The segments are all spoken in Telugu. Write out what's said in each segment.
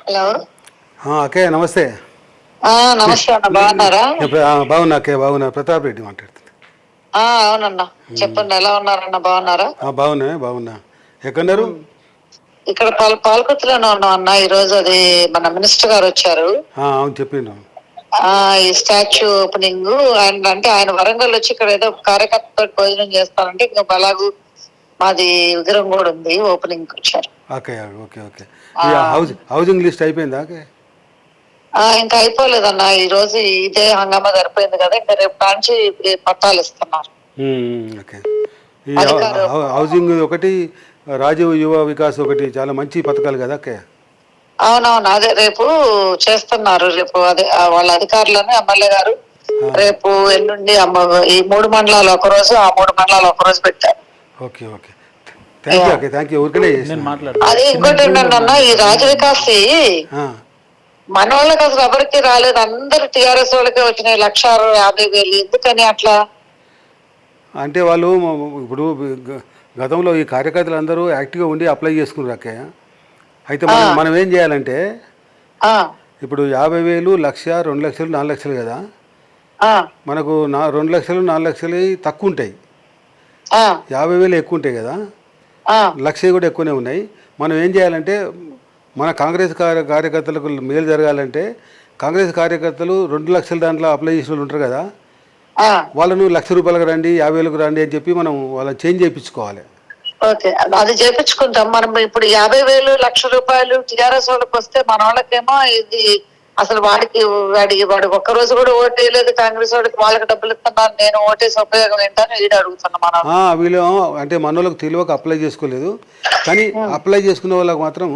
హలో. అక్కయ్య నమస్తే. నమస్తే అన్న, బాగున్నారా? బాగున్నా అక్కయ్య, బాగున్నా. ప్రతాప్ రెడ్డి మాట్లాడుతుంది. అవునన్నా, చెప్పండి. ఎలా ఉన్నారన్న, బాగున్నారా? బాగున్నా. ఎక్కడున్నారు? ఇక్కడ పాలకొత్తులోనే ఉన్నాం అన్న. ఈ రోజు అది మన మినిస్టర్ గారు వచ్చారు. అవును, చెప్పిండు. ఈ స్టాచ్యూ ఓపెనింగ్ అంటే ఆయన వరంగల్ వచ్చి ఇక్కడ ఏదో కార్యకర్తతో భోజనం చేస్తారంటే ఇంకా బలాగు మాది విగ్రహం కూడా ఉంది, ఓపెనింగ్ వచ్చారు. ఓకే. హౌసింగ్ లిస్ట్ అయిపోయిందా? ఇంకా అయిపోలేదన్న. ఈ రోజు ఇదే హంగామా సరిపోయింది కదా, ఇంకా రేపు కాంచి పట్టాలు ఇస్తున్నారు. ఓకే. ఈ హౌసింగ్ ఒకటి, రాజీవ్ యువ వికాస్ ఒకటి చాలా మంచి పథకాలు కదా అక్కయ్య? అవునవును, అదే రేపు చేస్తున్నారు. రేపు అదే వాళ్ళ అధికారులను ఎమ్మెల్యే గారు రేపు ఎల్లుండి ఈ 3 మండలాలు ఒక రోజు, ఆ 3 మండలాలు ఒక రోజు పెట్టారు. ఓకే. Thank you. అది ఇంకోటి ఏంటంటే ఈ రాజ వికాస్ మన వాళ్ళకి అసలు ఎవరికి రాలేదు, అందరు టీఆర్ఎస్ వాళ్ళకే వచ్చినాయి 1,50,000. ఎందుకని అట్లా? అంటే వాళ్ళు ఇప్పుడు గతంలో ఈ కార్యకర్తలు అందరూ యాక్టివ్గా ఉండి అప్లై చేసుకున్నారు అక్కయ్య. అయితే మనం ఏం చేయాలంటే, ఇప్పుడు 50,000, 1,00,000, 2,00,000, 4,00,000 కదా. మనకు 2,00,000, 4,00,000 తక్కువ ఉంటాయి, 50,000 ఎక్కువ ఉంటాయి కదా, 1,00,000 కూడా ఎక్కువనే ఉన్నాయి. మనం ఏం చేయాలంటే, మన కాంగ్రెస్ కార్యకర్తలకు మేలు జరగాలంటే, కాంగ్రెస్ కార్యకర్తలు 2,00,000 దాంట్లో అప్లై చేసిన వాళ్ళు ఉంటారు కదా, వాళ్ళను ₹1,00,000 రండి, 50,000 రండి అని చెప్పి మనం వాళ్ళని చేంజ్ చేయించుకోవాలి. ఓకే, అది చేపించుకుంటాం మనం. ఇప్పుడు 50,000, ₹1,00,000 టీఆర్ఎస్ వాళ్ళకి వస్తే మన వాళ్ళకేమో ఇది అసలు వాడు ఒక్కరోజు కూడా ఓటు వేయలేదు కాంగ్రెస్ వాడికి, వాళ్ళకి డబ్బులు ఇస్తున్నాను, నేను ఓటేసి ఉపయోగం ఏంటని వీడు అడుగుతున్నా. మన వీళ్ళు అంటే మన వాళ్ళకి తెలియక అప్లై చేసుకోలేదు, కానీ అప్లై చేసుకునే వాళ్ళకి మాత్రం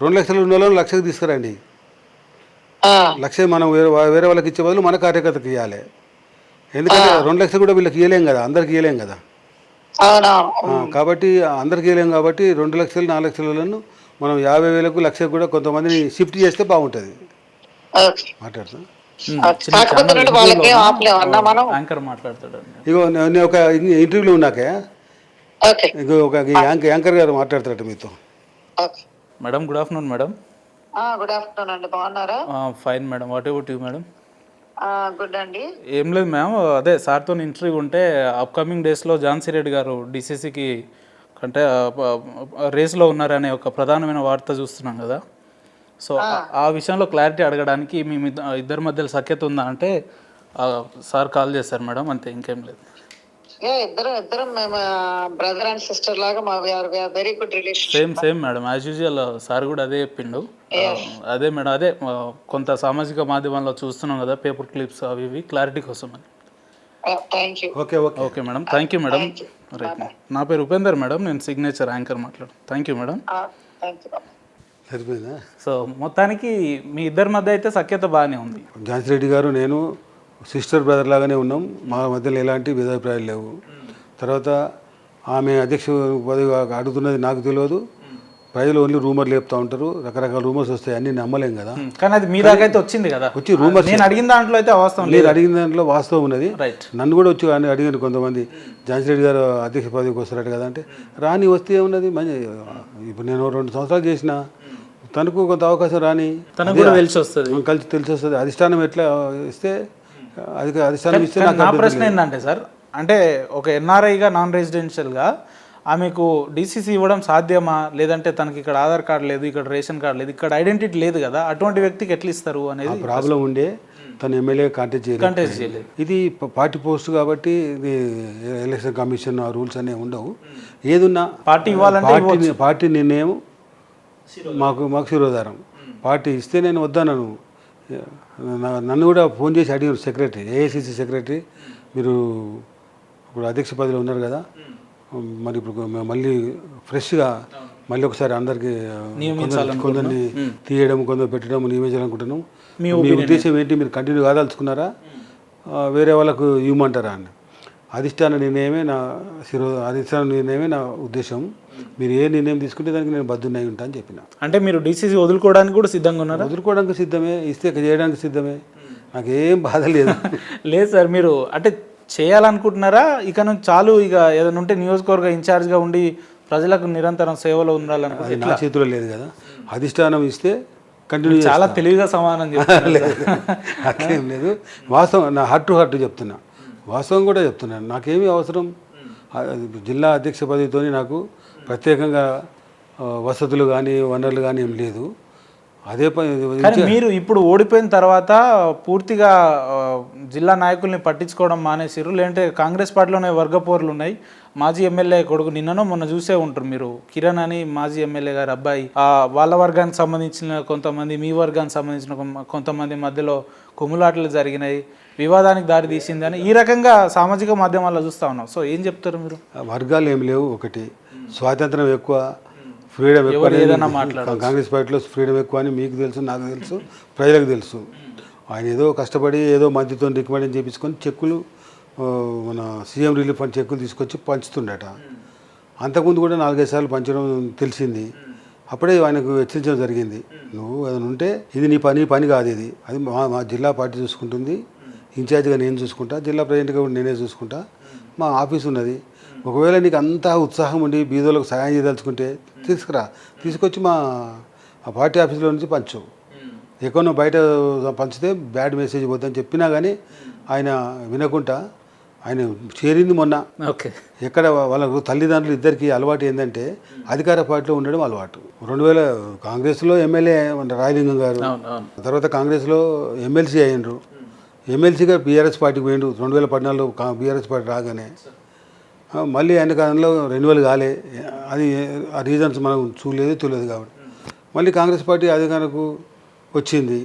2,00,000 ఉన్న వాళ్ళని 1,00,000 తీసుకురండి. 1,00,000 మనం వేరే వాళ్ళకి ఇచ్చే బదులు మన కార్యకర్తకి ఇవ్వాలి. ఎందుకంటే 2,00,000 కూడా వీళ్ళకి ఇవ్వలేం కదా, అందరికి ఇవ్వలేం కదా. కాబట్టి అందరికి ఇవ్వలేం కాబట్టి 2,00,000, 4,00,000 మనం 50,000కు 1,00,000 కూడా కొంతమందిని షిఫ్ట్ చేస్తే బాగుంటుంది. మాట్లాడుతున్నా. ఇగో నేను ఒక ఇంటర్వ్యూలో ఉన్నాకే, ఇగో ఒక యాంకర్ గారు మాట్లాడతారట మీతో. Madam, good afternoon madam. Good afternoon అండి, బాగున్నారా? Fine madam, what about you madam? Good అండి. ఏం లేదు మ్యామ్, అదే సార్తో ఇంటర్వ్యూ ఉంటే అప్కమింగ్ డేస్లో ఝాన్సీ రెడ్డి గారు డీసీసీకి అంటే రేస్లో ఉన్నారనే ఒక ప్రధానమైన వార్త చూస్తున్నాం కదా. సో ఆ విషయంలో క్లారిటీ అడగడానికి మీ ఇద్దరి మధ్యలో సఖ్యత ఉందా అంటే సార్ కాల్ చేశారు మేడం, అంతే, ఇంకేం లేదు. ఇద్దరం మేము బ్రదర్ అండ్ సిస్టర్ లాగా, మా very good relation. Same madam, as usual sir కూడా అదే చెప్పిండు. అదే మేడం, అదే కొంత సామాజిక మాధ్యమాల్లో చూస్తున్నాం కదా, పేపర్ క్లిప్స్ అవి ఇవి, క్లారిటీ కోసం అని. Okay madam, thank you madam. Right, నా పేరు ఉపేందర్ మేడం, నేను సిగ్నేచర్ యాంకర్ మాట్లాడు. Thank you madam. సరిపోయిందా? సో మొత్తానికి మీ ఇద్దరి మధ్య అయితే సఖ్యత బాగానే ఉంది. ఝాన్సీ రెడ్డి గారు నేను సిస్టర్ బ్రదర్ లాగానే ఉన్నాం, మా మధ్యలో ఎలాంటి భేదాభిప్రాయాలు లేవు. తర్వాత ఆమె అధ్యక్ష పదవి అడుగుతున్నది నాకు తెలియదు, ప్రజలు ఓన్లీ రూమర్లు చెప్తూ ఉంటారు, రకరకాల రూమర్స్ వస్తాయి, అన్ని నమ్మలేం కదా. కానీ అది మీ దాకా అయితే వచ్చింది కదా, వచ్చి రూమర్స్. నేను అడిగిన దాంట్లో అయితే వాస్తవం లేదు, అడిగిన దాంట్లో వాస్తవం ఉన్నది. రైట్. నన్ను కూడా వచ్చి అడిగాను కొంతమంది, ఝాన్సీ రెడ్డి గారు అధ్యక్ష పదవికి వస్తారట కదా అంటే, రాని వస్తే ఏమున్నది, మంచి ఇప్పుడు నేను 2 సంవత్సరాలు చేసిన, తనకు కొంత అవకాశం రాని, తనకు కూడా తెలిసి వస్తుంది. అధిష్టానం ఎట్లా ఇస్తే అధిష్టానం ఇస్తే. నా ప్రశ్న ఏంటంటే సార్, అంటే ఒక ఎన్ఆర్ఐగా నాన్ రెసిడెన్షియల్గా ఆమెకు డీసీసీ ఇవ్వడం సాధ్యమా, లేదంటే తనకి ఇక్కడ ఆధార్ కార్డు లేదు, ఇక్కడ రేషన్ కార్డు లేదు, ఇక్కడ ఐడెంటిటీ లేదు కదా, అటువంటి వ్యక్తికి ఎట్లా ఇస్తారు అనేది ప్రాబ్లం ఉండే. తను ఎమ్మెల్యే కాంటెస్ట్ చేయలేదు. ఇది పార్టీ పోస్ట్ కాబట్టి ఇది ఎలక్షన్ కమిషన్ ఆ రూల్స్ అనేవి ఉండవు. ఏదున్నా పార్టీ ఇవ్వాలంటే పార్టీ నిర్ణయం మాకు శిరోధారం. పార్టీ ఇస్తే నేను వద్దన్నాను. నన్ను కూడా ఫోన్ చేసి అడిగారు సెక్రటరీ, ఏఐసిసి సెక్రటరీ, మీరు ఇప్పుడు అధ్యక్ష పదవిలో ఉన్నారు కదా, మరి ఇప్పుడు మళ్ళీ ఫ్రెష్గా మళ్ళీ ఒకసారి అందరికీ కొందరిని తీయడం, కొందరు పెట్టడం నియమించాలనుకుంటున్నాను. మీ ఉద్దేశం ఏంటి, మీరు కంటిన్యూ కాదలుచుకున్నారా, వేరే వాళ్ళకు ఇవ్వమంటారా అని. అధిష్టాన నిర్ణయమే నా ఉద్దేశం. మీరు ఏ నిర్ణయం తీసుకుంటే దానికి నేను బద్దున్నై ఉంటా అని చెప్పిన. అంటే మీరు డీసీసీ వదులుకోవడానికి కూడా సిద్ధంగా ఉన్నారు? వదులుకోవడానికి సిద్ధమే, ఇస్తే చేయడానికి సిద్ధమే, నాకేం బాధ లేదు. లేదు సార్, మీరు అంటే చేయాలనుకుంటున్నారా, ఇక నుంచి చాలు, ఇక ఏదైనా ఉంటే నియోజకవర్గ ఇన్ఛార్జ్గా ఉండి ప్రజలకు నిరంతరం సేవలో ఉండాలనుకుంటే? నా చేతిలో లేదు కదా, అధిష్టానం ఇస్తే కంటిన్యూ చాలా తెలివిగా సమానం చెప్తున్నారు. లేదు అట్లేం లేదు. వాస్తవం నా హార్ట్ టు హార్ట్ చెప్తున్నా, వాస్తవం కూడా చెప్తున్నాను. నాకేమీ అవసరం జిల్లా అధ్యక్ష పదవితో నాకు ప్రత్యేకంగా వసతులు కానీ వనరులు కానీ ఏం లేదు. అదే కానీ మీరు ఇప్పుడు ఓడిపోయిన తర్వాత పూర్తిగా జిల్లా నాయకుల్ని పట్టించుకోవడం మానేసిర్రు, లేదంటే కాంగ్రెస్ పార్టీలోనే వర్గపోర్లు ఉన్నాయి. మాజీ ఎమ్మెల్యే కొడుకు నిన్ననో మొన్న చూసే ఉంటారు మీరు, కిరణ్ అని మాజీ ఎమ్మెల్యే గారి అబ్బాయి, వాళ్ళ వర్గానికి సంబంధించిన కొంతమంది, మీ వర్గానికి సంబంధించిన కొంతమంది మధ్యలో కుమ్ములాటలు జరిగినాయి, వివాదానికి దారి తీసిందని ఈ రకంగా సామాజిక మాధ్యమాల్లో చూస్తూ ఉన్నాం. సో ఏం చెప్తారు మీరు? వర్గాలు ఏమి లేవు. ఒకటి స్వాతంత్రం ఎక్కువ, ఫ్రీడమ్ ఎక్కువ. కాంగ్రెస్ పార్టీలో ఫ్రీడమ్ ఎక్కువ అని మీకు తెలుసు, నాకు తెలుసు, ప్రజలకు తెలుసు. ఆయన ఏదో కష్టపడి ఏదో మంత్రితో రికమెండ్ చేయించుకొని చెక్కులు, మన సీఎం రిలీఫ్ ఫండ్ చెక్కులు తీసుకొచ్చి పంచుతుండట. అంతకుముందు కూడా 4-5 సార్లు పంచడం తెలిసింది. అప్పుడే ఆయనకు హెచ్చరించడం జరిగింది, నువ్వు ఏదైనా ఉంటే ఇది నీ పని కాదు, ఇది అది మా జిల్లా పార్టీ చూసుకుంటుంది, ఇన్ఛార్జిగా నేను చూసుకుంటా, జిల్లా ప్రెసిడెంట్గా కూడా నేనే చూసుకుంటా, మా ఆఫీస్ ఉన్నది. ఒకవేళ నీకు అంతా ఉత్సాహం ఉండి బీదోళ్ళకు సహాయం చేయదలుచుకుంటే తీసుకొచ్చి మా పార్టీ ఆఫీస్లో నుంచి పంచు. ఎక్కడో బయట పంచితే బ్యాడ్ మెసేజ్ పోద్దని చెప్పినా కానీ ఆయన వినకుండా ఆయన చేరింది మొన్న. ఎక్కడ వాళ్ళకు తల్లిదండ్రులు ఇద్దరికి అలవాటు ఏంటంటే అధికార పార్టీలో ఉండడం అలవాటు. 2000 కాంగ్రెస్లో ఎమ్మెల్యే రాయలింగం గారు, తర్వాత కాంగ్రెస్లో ఎమ్మెల్సీ అయ్యిండ్రు. ఎమ్మెల్సీగా బీఆర్ఎస్ పార్టీకి పోయిండు 2014లో. బీఆర్ఎస్ పార్టీ రాగానే మళ్ళీ ఆయన కాలంలో రెన్యువల్ కాలే. అది ఆ రీజన్స్ మనం చూడలేదు, తెలియదు. కాబట్టి మళ్ళీ కాంగ్రెస్ పార్టీ అధికారకు వచ్చింది.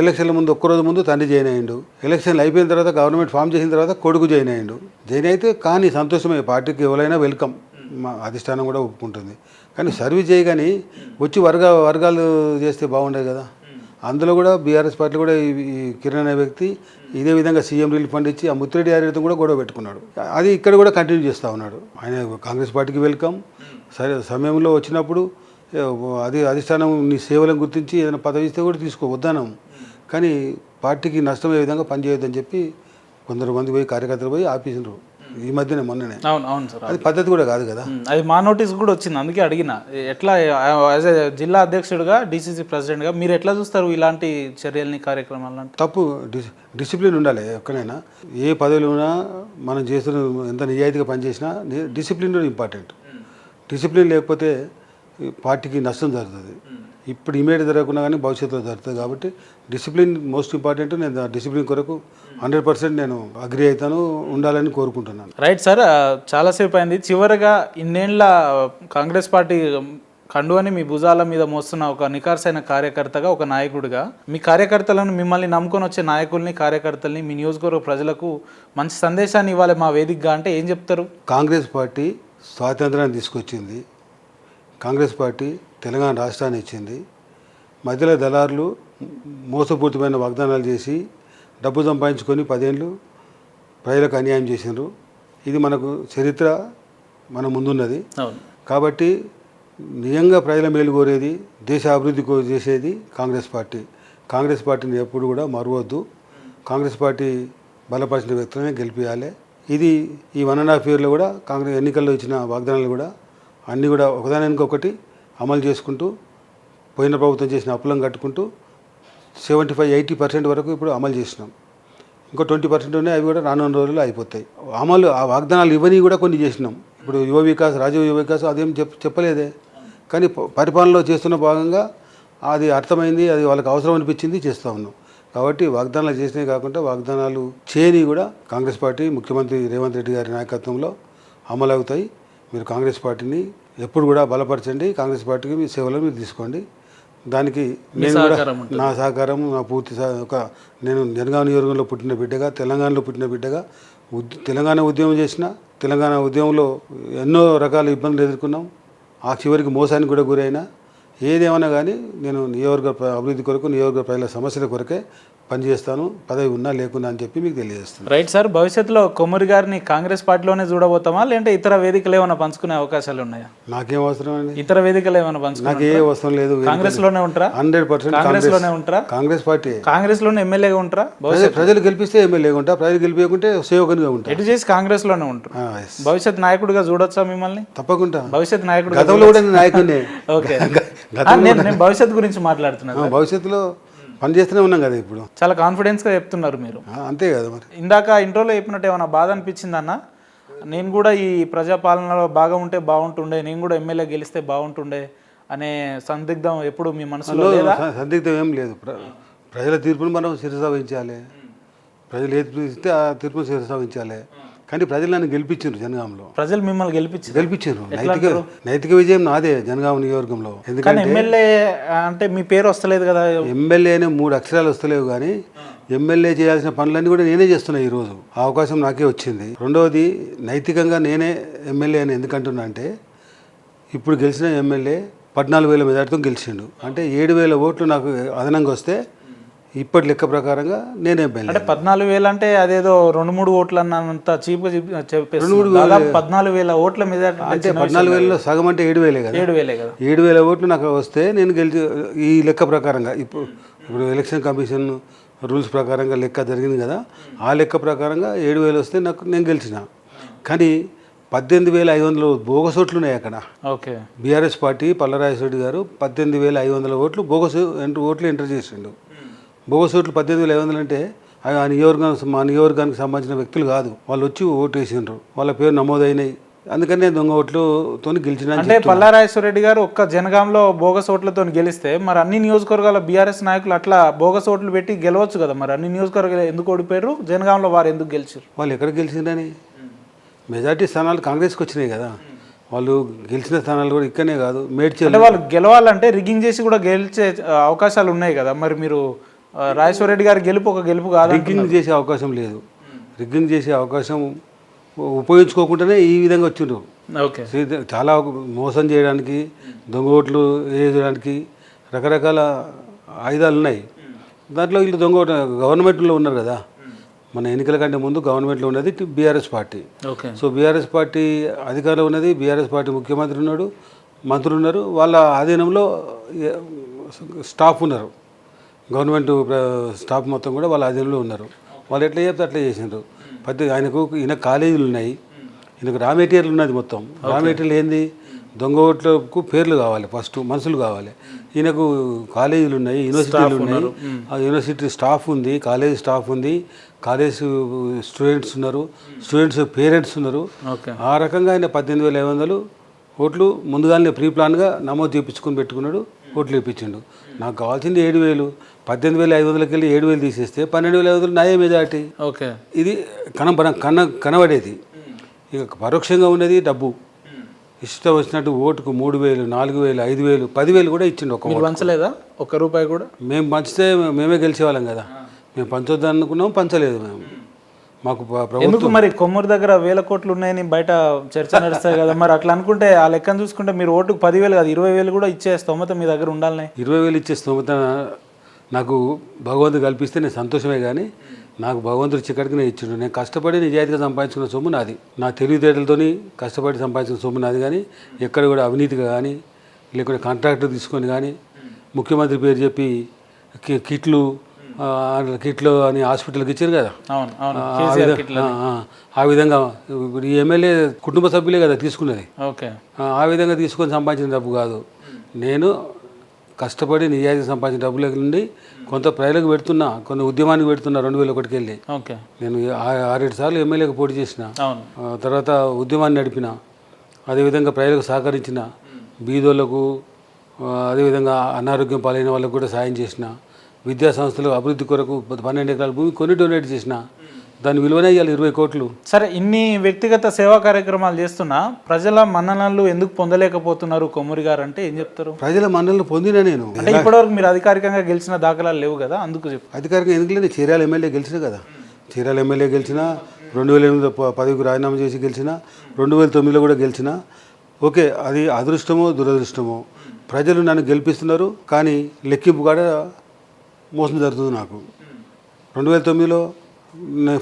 ఎలక్షన్ల ముందు ఒక్కరోజు ముందు తండ్రి జాయిన్ అయ్యిండు. ఎలక్షన్లు అయిపోయిన తర్వాత గవర్నమెంట్ ఫామ్ చేసిన తర్వాత కొడుకు జాయిన్ అయ్యిండు. జాయిన్ అయితే కానీ సంతోషమే, పార్టీకి ఎవరైనా వెల్కమ్, మా అధిష్టానం కూడా ఒప్పుకుంటుంది. కానీ సర్వీస్ చేయగాని వచ్చి వర్గాలు చేస్తే బాగుండేది కదా. అందులో కూడా బీఆర్ఎస్ పార్టీ కూడా ఈ కిరణ్ అనే వ్యక్తి ఇదే విధంగా సీఎం రిలీఫ్ ఫండ్ ఇచ్చి ఆ ముత్తిరెడ్డి గారితో కూడా గొడవ పెట్టుకున్నాడు. అది ఇక్కడ కూడా కంటిన్యూ చేస్తూ ఉన్నాడు. ఆయన కాంగ్రెస్ పార్టీకి వెల్కమ్, సరే సమయంలో వచ్చినప్పుడు అది అధిష్టానం నీ సేవలను గుర్తించి ఏదైనా పదవి ఇస్తే కూడా తీసుకోవద్దానం, కానీ పార్టీకి నష్టమయ్యే విధంగా పనిచేయొద్దని చెప్పి కొందరు మంది పోయి కార్యకర్తలు పోయి ఆపేసినారు ఈ మధ్యనే, మొన్ననే. అవును సార్, అది పద్ధతి కూడా కాదు కదా. అది మా నోటీస్ కూడా వచ్చింది, అందుకే అడిగిన. ఎట్లా యాజ్ ఏ జిల్లా అధ్యక్షుడిగా, డీసీసీ ప్రెసిడెంట్గా మీరు ఎట్లా చూస్తారు ఇలాంటి చర్యల్ని, కార్యక్రమాలు? తప్పు. డిసిప్లిన్ ఉండాలి ఎక్కడైనా. ఏ పదవిలో ఉన్నా మనం చేస్తున్న ఎంత నిజాయితీగా పనిచేసినా డిసిప్లిన్ ఇంపార్టెంట్. డిసిప్లిన్ లేకపోతే పార్టీకి నష్టం జరుగుతుంది. ఇప్పుడు ఇమీడియట్ జరగకుండా కానీ భవిష్యత్తులో జరుగుతుంది. కాబట్టి డిసిప్లిన్ మోస్ట్ ఇంపార్టెంట్. నేను ఆ డిసిప్లిన్ కొరకు 100% నేను అగ్రి అవుతాను, ఉండాలని కోరుకుంటున్నాను. రైట్ సార్, చాలాసేపు అయింది. చివరిగా ఇన్నేళ్ల కాంగ్రెస్ పార్టీ కండువని మీ భుజాల మీద మోస్తున్న ఒక నికార్సైన కార్యకర్తగా, ఒక నాయకుడిగా, మీ కార్యకర్తలను, మిమ్మల్ని నమ్ముకొని వచ్చే నాయకుల్ని, కార్యకర్తల్ని, మీ నియోజకవర్గ ప్రజలకు మంచి సందేశాన్ని ఇవ్వాలి మా వేదికగా అంటే ఏం చెప్తారు? కాంగ్రెస్ పార్టీ స్వాతంత్రాన్ని తీసుకొచ్చింది. కాంగ్రెస్ పార్టీ తెలంగాణ రాష్ట్రాన్ని ఇచ్చింది. మధ్యలో దళారులు మోసపూరితమైన వాగ్దానాలు చేసి డబ్బు సంపాదించుకొని 10 ఏళ్ళు ప్రజలకు అన్యాయం చేసినారు. ఇది మనకు చరిత్ర మన ముందున్నది. కాబట్టి నిజంగా ప్రజల మేలు కోరేది, దేశ అభివృద్ధి చేసేది కాంగ్రెస్ పార్టీ. కాంగ్రెస్ పార్టీని ఎప్పుడు కూడా మరవద్దు. కాంగ్రెస్ పార్టీ బలపరిచిన వ్యక్తులనే గెలిపించాలి. ఇది ఈ 1.5 yearలో కూడా కాంగ్రెస్ ఎన్నికల్లో ఇచ్చిన వాగ్దానాలు కూడా అన్నీ కూడా ఒకదానికొకటి అమలు చేసుకుంటూ, పోయిన ప్రభుత్వం చేసిన అప్పులను కట్టుకుంటూ 75-80% వరకు ఇప్పుడు అమలు చేసినాం. ఇంకో 20% ఉన్నాయి, అవి కూడా రానున్న రోజుల్లో అయిపోతాయి. అమలు ఆ వాగ్దానాలు ఇవన్నీ కూడా కొన్ని చేసినాం. ఇప్పుడు యువ వికాస్, రాజీవ్ యువ వికాస్ అదేం చెప్పలేదే, కానీ పరిపాలనలో చేస్తున్న భాగంగా అది అర్థమైంది, అది వాళ్ళకి అవసరం అనిపించింది, చేస్తూ ఉన్నాం. కాబట్టి వాగ్దానాలు చేసినవి కాకుండా వాగ్దానాలు చేయని కూడా కాంగ్రెస్ పార్టీ ముఖ్యమంత్రి రేవంత్ రెడ్డి గారి నాయకత్వంలో అమలు అవుతాయి. మీరు కాంగ్రెస్ పార్టీని ఎప్పుడు కూడా బలపరచండి. కాంగ్రెస్ పార్టీకి మీ సేవలను మీరు తీసుకోండి. దానికి నేను కూడా నా సహకారం, నా పూర్తి నేను జనగామ నియోజకవర్గంలో పుట్టిన బిడ్డగా, తెలంగాణలో పుట్టిన బిడ్డగా తెలంగాణ ఉద్యమం చేసిన, తెలంగాణ ఉద్యమంలో ఎన్నో రకాల ఇబ్బందులు ఎదుర్కొన్నాం. ఆ చివరికి మోసానికి కూడా గురైనా, ఏదేమన్నా కానీ నేను నియోజకవర్గ అభివృద్ధి కొరకు, నియోజకవర్గ ప్రజల సమస్యల కొరకే పనిచేస్తాను, పదవి ఉన్నా లేకున్నా అని చెప్పి మీకు తెలియజేస్తాను. రైట్ సార్, భవిష్యత్తులో కొమ్మూరి గారిని కాంగ్రెస్ పార్టీలోనే చూడబోతామా, లేదంటే ఇతర వేదికలు ఏమైనా పంచుకునే అవకాశాలు ఉన్నాయా? నాకేం అవసరం అండి, ఇతర వేదికలు ఏమైనా పంచుకునే నాకు ఏ అవసరం లేదు. కాంగ్రెస్ లోనే ఉంటారా? 100% కాంగ్రెస్ లోనే ఉంటారా? కాంగ్రెస్ పార్టీ. కాంగ్రెస్ లోనే ఎమ్మెల్యేగా ఉంటారా? ప్రజలు గెలిపిస్తే ఎమ్మెల్యేగా ఉంటా, ప్రజలు గెలిపించకుంటే సేవకునిగా ఉంటా. ఎటు చేసి కాంగ్రెస్ లోనే ఉంటారు. భవిష్యత్ నాయకుడిగా చూడొచ్చా మిమ్మల్ని? తప్పకుండా. భవిష్యత్ నాయకుడు గతంలో కూడా నేను నాయకుడినే. ఓకే, నేను భవిష్యత్తు గురించి మాట్లాడుతున్నాను. భవిష్యత్తులో పని చేస్తూనే ఉన్నాం కదా ఇప్పుడు. చాలా కాన్ఫిడెన్స్గా చెప్తున్నారు మీరు. అంతే కదా మరి. ఇందాక ఇంట్రోలో చెప్పినట్టు ఏమైనా బాధ అనిపించింది అన్న? నేను కూడా ఈ ప్రజాపాలనలో బాగా ఉంటే బాగుంటుండే, నేను కూడా ఎమ్మెల్యే గెలిస్తే బాగుంటుండే అనే సందిగ్ధం ఎప్పుడు మీ మనసులో లేదా? సందిగ్ధం ఏం లేదు. ప్రజల తీర్పును మనం శిరసావహించాలి. ప్రజలు ఏది ఇస్తే ఆ తీర్పును శిరసావహించాలి. కానీ ప్రజలు నన్ను గెలిపించారు. జనగాంలో ప్రజలు మిమ్మల్ని గెలిపించారు. నైతిక విజయం నాదే జనగాం నియోజకవర్గంలో. ఎందుకంటే ఎమ్మెల్యే అంటే మీ పేరు వస్తలేదు కదా. ఎమ్మెల్యే అనే 3 అక్షరాలు వస్తలేవు, కానీ ఎమ్మెల్యే చేయాల్సిన పనులన్నీ కూడా నేనే చేస్తున్నా. ఈరోజు ఆ అవకాశం నాకే వచ్చింది. రెండవది, నైతికంగా నేనే ఎమ్మెల్యే అని ఎందుకంటున్నా అంటే, ఇప్పుడు గెలిచిన ఎమ్మెల్యే 14,000 మెజార్టీతో గెలిచిండు. అంటే 7,000 ఓట్లు నాకు అదనంగా వస్తే ఇప్పటి లెక్క ప్రకారంగా నేనే ఎమ్మెల్యే. అంటే 14,000 అంటే అదేదో 2-3 ఓట్లు అన్నంత చీప్గా చెప్పేస్తున్నారు. 14,000 ఓట్ల మెజార్టీ అంటే 14,000లో సగం అంటే 7,000 కదా. 7,000 ఓట్లు నాకు వస్తే నేను గెలిచి ఈ లెక్క ప్రకారంగా ఇప్పుడు ఎలక్షన్ కమిషన్ రూల్స్ ప్రకారంగా లెక్క జరిగింది కదా, ఆ లెక్క ప్రకారంగా 7,000 వస్తే నేను గెలిచిన. కానీ 18,500 బోగస్ ఓట్లు ఉన్నాయి అక్కడ. ఓకే, బీఆర్ఎస్ పార్టీ పల్లరాజరెడ్డి గారు 18,500 ఓట్లు బోగస్ ఓట్లు ఎంటర్ చేసిండు. బోగస్ ఓట్లు 18,500 అంటే ఆ మా నియోజకవర్గానికి సంబంధించిన వ్యక్తులు కాదు, వాళ్ళు వచ్చి ఓటు వేసిండ్రు, వాళ్ళ పేరు నమోదైనాయి. అందుకని నేను దొంగ ఓట్లతో గెలిచిన. అంటే పల్లారాజరెడ్డి గారు ఒక్క జనగాంలో బోగస్ ఓట్లతో గెలిస్తే మరి అన్ని నియోజకవర్గాల బీఆర్ఎస్ నాయకులు అట్లా బోగస్ ఓట్లు పెట్టి గెలవచ్చు కదా. మరి అన్ని నియోజకవర్గాలు ఎందుకు ఓడిపోయారు? జనగాంలో వారు ఎందుకు గెలిచారు? వాళ్ళు ఎక్కడ గెలిచిందని మెజార్టీ స్థానాలు కాంగ్రెస్కి వచ్చినాయి కదా. వాళ్ళు గెలిచిన స్థానాలు కూడా ఇక్కడనే కాదు, మేడ్చల్. వాళ్ళు గెలవాలంటే రిగ్గింగ్ చేసి కూడా గెలిచే అవకాశాలు ఉన్నాయి కదా. మరి మీరు రాజేశ్వరరెడ్డి గారి గెలుపు ఒక గెలుపు కాదు. రిగ్గింగ్ చేసే అవకాశం లేదు. రిగ్గింగ్ చేసే అవకాశం ఉపయోగించుకోకుండానే ఈ విధంగా వచ్చిండ్రు. ఓకే, చాలా మోసం చేయడానికి, దొంగ ఓట్లు వేయడానికి రకరకాల ఆయుధాలు ఉన్నాయి. దాంట్లో వీళ్ళు దొంగ ఓటు గవర్నమెంట్లో ఉన్నారు కదా. మన ఎన్నికల కంటే ముందు గవర్నమెంట్లో ఉన్నది BRS party. So BRS party అధికారంలో ఉన్నది, బీఆర్ఎస్ పార్టీ ముఖ్యమంత్రి ఉన్నాడు, మంత్రులు ఉన్నారు, వాళ్ళ ఆధీనంలో స్టాఫ్ ఉన్నారు. గవర్నమెంట్ స్టాఫ్ మొత్తం కూడా వాళ్ళ ఆధీనంలో ఉన్నారు. వాళ్ళు ఎట్లా చెప్తే అట్లా చేసినారు. ఈయన కాలేజీలు ఉన్నాయి, ఈయనకు రా మెటీరియల్ ఉన్నది. మొత్తం రా మెటీరియల్ ఏంది? దొంగ ఓట్లకు పేర్లు కావాలి, ఫస్ట్ మనుషులు కావాలి. ఈయనకు కాలేజీలు ఉన్నాయి, యూనివర్సిటీలు ఉన్నాయి, ఆ యూనివర్సిటీ స్టాఫ్ ఉంది, కాలేజ్ స్టాఫ్ ఉంది, కాలేజ్ స్టూడెంట్స్ ఉన్నారు, స్టూడెంట్స్ పేరెంట్స్ ఉన్నారు. ఆ రకంగా ఆయన 18,500 ఓట్లు ముందుగానే ప్రీ ప్లాన్గా నమోదు చేయించుకొని పెట్టుకున్నాడు, ఓట్లు ఇప్పించిండు. నాకు కావాల్సింది 7,000. 18,500కి వెళ్ళి 7,000 తీసేస్తే 12,500 నాయే మెజార్టీ. ఓకే, ఇది కనబడేది. ఇక పరోక్షంగా ఉన్నది డబ్బు. ఇష్టం వచ్చినట్టు ఓటుకు 3,000, 4,000, 5,000, 10,000 కూడా ఇచ్చిండు. పంచలేదా? ఒక్క రూపాయి కూడా? మేము పంచితే మేమే గెలిచేవాళ్ళం కదా. మేము పంచొద్దు అనుకున్నాం, పంచలేదు మేము. మాకు ఎందుకు మరి కొమ్మూరు దగ్గర 1,000 కోట్లు ఉన్నాయని బయట చర్చ నడుస్తాయి కదా. మరి అట్లా అనుకుంటే ఆ లెక్కను చూసుకుంటే మీరు ఓటుకు 10,000 కాదు 20,000 కూడా ఇచ్చే స్తోమత మీ దగ్గర ఉండాలి. 20,000 ఇచ్చే స్తోమత నాకు భగవంతుడు కల్పిస్తే నేను సంతోషమే, కానీ నాకు భగవంతుడు చిక్కడికి నేను ఇచ్చిండు. నేను కష్టపడి నిజాయితీగా సంపాదించుకున్న సొమ్ము నాది, నా తెలివితేటలతో కష్టపడి సంపాదించిన సొమ్ము నాది. కానీ ఎక్కడ కూడా అవినీతిగా కానీ, లేకుంటే కాంట్రాక్టర్ తీసుకొని కానీ, ముఖ్యమంత్రి పేరు చెప్పి కిట్లు అని హాస్పిటల్కి ఇచ్చారు కదా. ఆ విధంగా ఇప్పుడు ఈ ఎమ్మెల్యే కుటుంబ సభ్యులే కదా తీసుకున్నది. ఆ విధంగా తీసుకొని సంపాదించిన డబ్బు కాదు. నేను కష్టపడి నిజాయితీ సంపాదించిన డబ్బుల నుండి కొంత ప్రజలకు పెడుతున్నా, కొంత ఉద్యమానికి పెడుతున్నా. 2001కి వెళ్ళి నేను 6-7 సార్లు ఎమ్మెల్యేకి పోటీ చేసిన, తర్వాత ఉద్యమాన్ని నడిపిన, అదేవిధంగా ప్రజలకు సహకరించిన, బీదోళ్లకు అదేవిధంగా అనారోగ్యం పాలైన వాళ్ళకు కూడా సాయం చేసిన, విద్యా సంస్థలు అభివృద్ధి కొరకు 12 ఎకరాల భూమి కొన్ని డొనేట్ చేసిన, దాని విలువనే ఇవ్వాలి 20 కోట్లు. సరే, ఇన్ని వ్యక్తిగత సేవా కార్యక్రమాలు చేస్తున్నా ప్రజల మన్ననలు ఎందుకు పొందలేకపోతున్నారు కొమ్మూరి గారు అంటే ఏం చెప్తారు? ప్రజల మన్ననలు పొందినా నేను. అంటే ఇప్పటివరకు మీరు అధికారికంగా గెలిచిన దాఖలాలు లేవు కదా, అందుకు చెప్పు. అధికారికంగా ఎందుకు లేదు? చీరాల ఎమ్మెల్యే గెలిచిన కదా. చీరాల ఎమ్మెల్యే గెలిచిన, 2008 పదవికి రాజీనామా చేసి గెలిచిన, 2009లో కూడా గెలిచిన. ఓకే, అది అదృష్టమో దురదృష్టమో, ప్రజలు నన్ను గెలిపిస్తున్నారు. కానీ లెక్కింపు కూడా మోసం జరుగుతుంది నాకు. 2009లో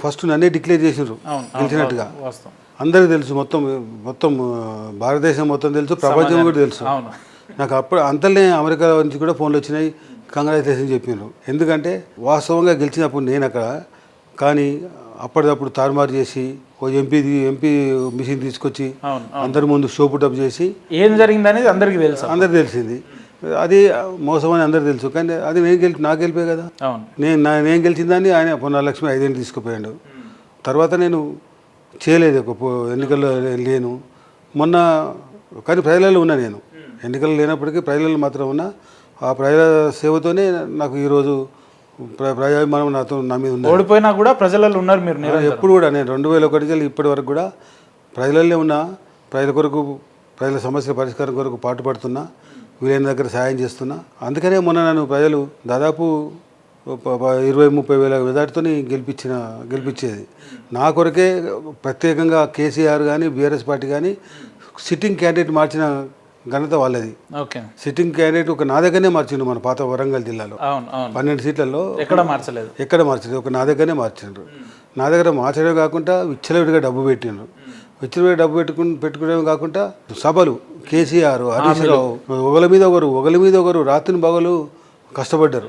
ఫస్ట్ నన్నే డిక్లేర్ చేసినారు అవును గెలిచినట్టుగా. వాస్తవం. అందరికీ తెలుసు, మొత్తం మొత్తం భారతదేశం మొత్తం తెలుసు, ప్రపంచం కూడా తెలుసు. అవును నాకు అప్పుడు అంతలే అమెరికా నుంచి కూడా ఫోన్లు వచ్చినాయి, కంగ్రాచులేషన్ చెప్పినారు. ఎందుకంటే వాస్తవంగా గెలిచినప్పుడు నేను అక్కడ, కానీ అప్పటిదప్పుడు తారుమారు చేసి ఓ ఎంపీ మిషన్ తీసుకొచ్చి అవును అందరి ముందు షోపుటప్ చేసి ఏం జరిగింది అనేది అందరికీ తెలుసు. అందరికి తెలిసింది. అది మోసం అని అందరికి తెలుసు, కానీ అది నాకు గెలిపే కదా. అవును నేను గెలిచిన దాన్ని ఆయన పొన్నాలక్ష్మి 5 ఏళ్ళు తీసుకుపోయాడు. తర్వాత నేను చేయలేదు, ఎన్నికల్లో లేను మొన్న, కానీ ప్రజలలో ఉన్నా. నేను ఎన్నికల్లో లేనప్పటికీ ప్రజలలో మాత్రం ఉన్నా. ఆ ప్రజల సేవతోనే నాకు ఈరోజు ప్రజాభిమానం నా మీద ఉంది. ఓడిపోయినా కూడా ప్రజలలో ఉన్నారు మీరు నిరంతరం. ఎప్పుడు కూడా నేను 2001 నుంచి ఇప్పటి వరకు కూడా ప్రజలనే ఉన్నా. ప్రజల కొరకు, ప్రజల సమస్యల పరిష్కారం కొరకు పాటుపడుతున్నా, వీలైన దగ్గర సాయం చేస్తున్నా. అందుకనే మొన్న నన్ను ప్రజలు దాదాపు 20-30 వేల మెజార్టీతో గెలిపించేది. నా కొరకే ప్రత్యేకంగా కేసీఆర్ కానీ బీఆర్ఎస్ పార్టీ కానీ సిట్టింగ్ క్యాండిడేట్ మార్చిన ఘనత వాళ్ళది. ఓకే, సిట్టింగ్ క్యాండిడేట్ ఒక నా దగ్గరనే మార్చిండు. మన పాత వరంగల్ జిల్లాలో అవును అవును 12 సీట్లలో ఎక్కడ మార్చలేదు. ఎక్కడ మార్చలేదు, ఒక నా దగ్గరనే మార్చిండ్రు. నా దగ్గర మార్చడమే కాకుండా విచ్చలవిడిగా డబ్బు పెట్టిండ్రు. విచ్చలవిడిగా డబ్బు పెట్టుకోవడమే కాకుండా సభలు, కేసీఆర్, హరీష్ రావు, ఒకరి మీద ఒకరు రాత్రిని పగలు కష్టపడ్డారు.